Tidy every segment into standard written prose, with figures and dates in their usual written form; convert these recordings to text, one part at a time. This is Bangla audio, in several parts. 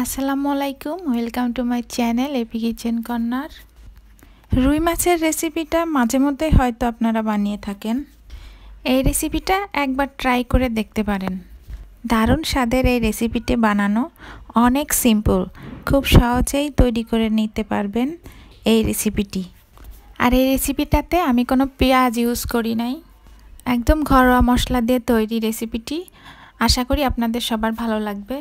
আসসালামু আলাইকুম, welcome to my channel AP kitchen corner. রুই মাছের রেসিপিটা মাঝে মধ্যে হয়তো আপনারা বানিয়ে থাকেন। এই রেসিপিটা একবার ট্রাই করে দেখতে পারেন। দারুণ স্বাদের এই রেসিপিটি বানানো অনেক সিম্পল, খুব সহজেই তৈরি করে নিতে পারবেন এই রেসিপিটি। আর এই রেসিপিটাতে আমি কোনো পেঁয়াজ ইউজ করি নাই, একদম ঘরোয়া মশলা দিয়ে তৈরি রেসিপিটি। আশা করি আপনাদের সবার ভালো লাগবে।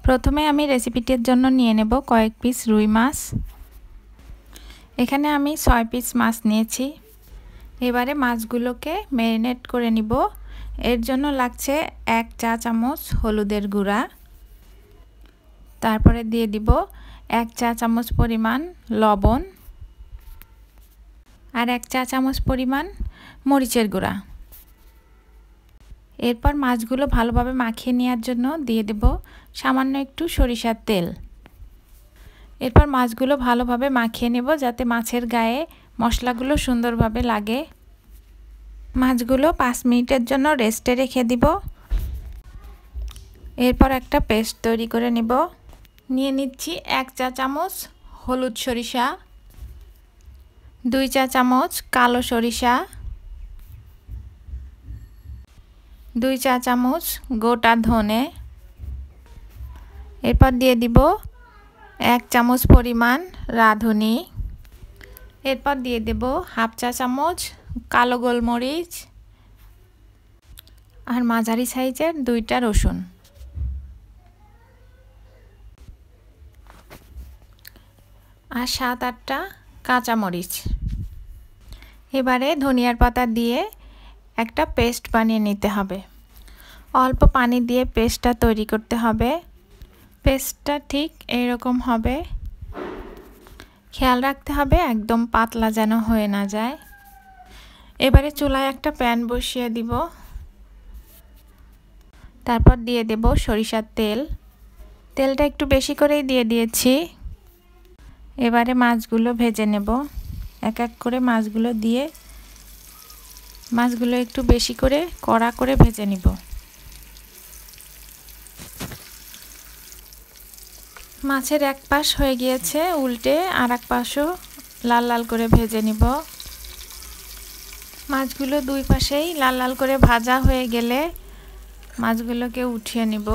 প্রথমে আমি রেসিপিটির জন্য নিয়ে নেব কয়েক পিস রুই মাছ। এখানে আমি 6 পিস মাছ নিয়েছি। এবারে মাছগুলোকে ম্যারিনেট করে নিব। এর জন্য লাগছে 1 চা চামচ হলুদের গুঁড়া, তারপরে দিয়ে দিব 1 চা চামচ পরিমাণ লবণ আর 1 চা চামচ পরিমাণ মরিচের গুঁড়া। এরপর মাছগুলো ভালোভাবে মাখিয়ে নেওয়ার জন্য দিয়ে দেব সামান্য একটু সরিষার তেল। এরপর মাছগুলো ভালোভাবে মাখিয়ে নেব যাতে মাছের গায়ে মশলাগুলো সুন্দরভাবে লাগে। মাছগুলো 5 মিনিটের জন্য রেস্টে রেখে দিব। এরপর একটা পেস্ট তৈরি করে নেব। নিয়ে নিচ্ছি 1 চা চামচ হলুদ সরিষা, 2 চা চামচ কালো সরিষা, 2 চা চামচ গোটা ধনে। এরপর দিয়ে দিব 1 চামচ পরিমাণ রাঁধুনি। এরপর দিয়ে দেব হাফ চা চামচ কালো গোলমরিচ আর মাঝারি সাইজের 2টা রসুন। আর 7-8টা কাঁচামরিচ। এবারে ধনিয়ার পাতা দিয়ে একটা পেস্ট বানিয়ে নিতে হবে। অল্প পানি দিয়ে পেস্টটা তৈরি করতে হবে। পেস্টটা ঠিক এইরকম হবে। খেয়াল রাখতে হবে একদম পাতলা যেন হয়ে না যায়। এবারে চুলায় একটা প্যান বসিয়ে দিব। তারপর দিয়ে দেব সরিষার তেল। তেলটা একটু বেশি করেই দিয়ে দিয়েছি। এবারে মাছগুলো ভেজে নেব। এক এক করে মাছগুলো দিয়ে মাছগুলো একটু বেশি করে কড়া করে ভেজে নিব। মাছের এক পাশ হয়ে গিয়েছে, উল্টে আর এক পাশও লাল লাল করে ভেজে নিব। মাছগুলো দুই পাশেই লাল লাল করে ভাজা হয়ে গেলে মাছগুলোকে উঠিয়ে নিব।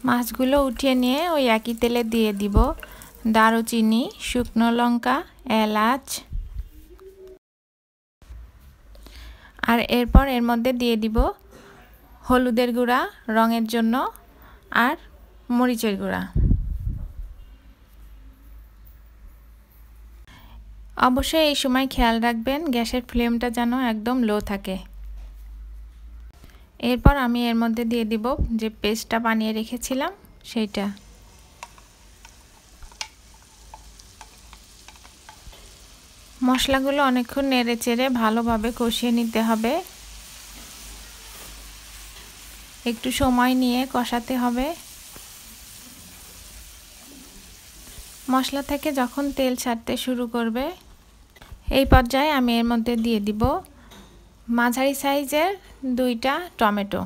মাছগুলো উঠিয়ে নিয়ে ওই একই তেলে দিয়ে দিব দারুচিনি, শুকনো লঙ্কা, এলাচ। আর এরপর এর মধ্যে দিয়ে দিব হলুদের গুঁড়া রঙের জন্য আর মরিচের গুঁড়া। অবশ্যই এই সময় খেয়াল রাখবেন গ্যাসের ফ্লেমটা যেন একদম লো থাকে। এরপর আমি এর মধ্যে দিয়ে দিব যে পেস্টটা বানিয়ে রেখেছিলাম সেইটা। মশলাগুলো অনেকক্ষণ নেড়ে চেড়ে ভালোভাবে কষিয়ে নিতে হবে। একটু সময় নিয়ে কষাতে হবে। মশলা থেকে যখন তেল ছাড়তে শুরু করবে এই পর্যায়ে আমি এর মধ্যে দিয়ে দিব মাঝারি সাইজের 2টা টমেটো।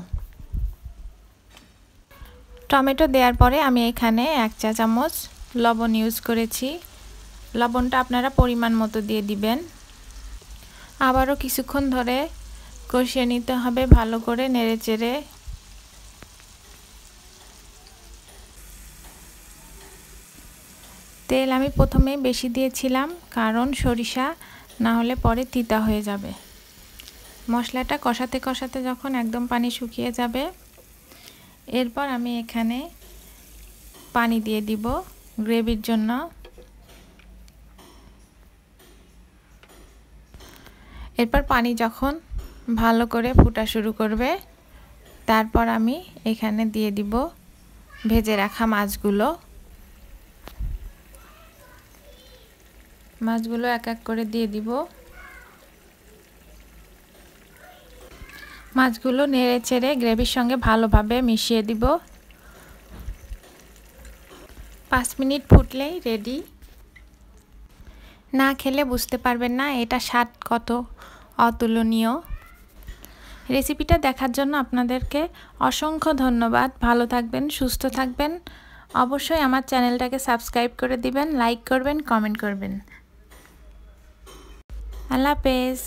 টমেটো দেওয়ার পরে আমি এখানে 1 চা চামচ লবণ ইউজ করেছি। লবণটা আপনারা পরিমাণ মতো দিয়ে দিবেন। আবারও কিছুক্ষণ ধরে কষিয়ে নিতে হবে ভালো করে নেড়ে চেড়ে। তেল আমি প্রথমেই বেশি দিয়েছিলাম কারণ সরিষা না হলে পরে তিতা হয়ে যাবে। মশলাটা কষাতে কষাতে যখন একদম পানি শুকিয়ে যাবে এরপর আমি এখানে পানি দিয়ে দিব গ্রেভির জন্য। এরপর পানি যখন ভালো করে ফুটা শুরু করবে তারপর আমি এখানে দিয়ে দিব ভেজে রাখা মাছগুলো। মাছগুলো এক এক করে দিয়ে দিব। মাছগুলো নেড়ে চেড়ে গ্রেভির সঙ্গে ভালোভাবে মিশিয়ে দিব। 5 মিনিট ফুটলেই রেডি। না খেলে বুঝতে পারবেন না এটা স্বাদ কত অতুলনীয়। রেসিপিটা দেখার জন্য আপনাদেরকে অসংখ্য ধন্যবাদ। ভালো থাকবেন, সুস্থ থাকবেন। অবশ্যই আমার চ্যানেলটাকে সাবস্ক্রাইব করে দিবেন, লাইক করবেন, কমেন্ট করবেন। আল্লাহ হাফেজ।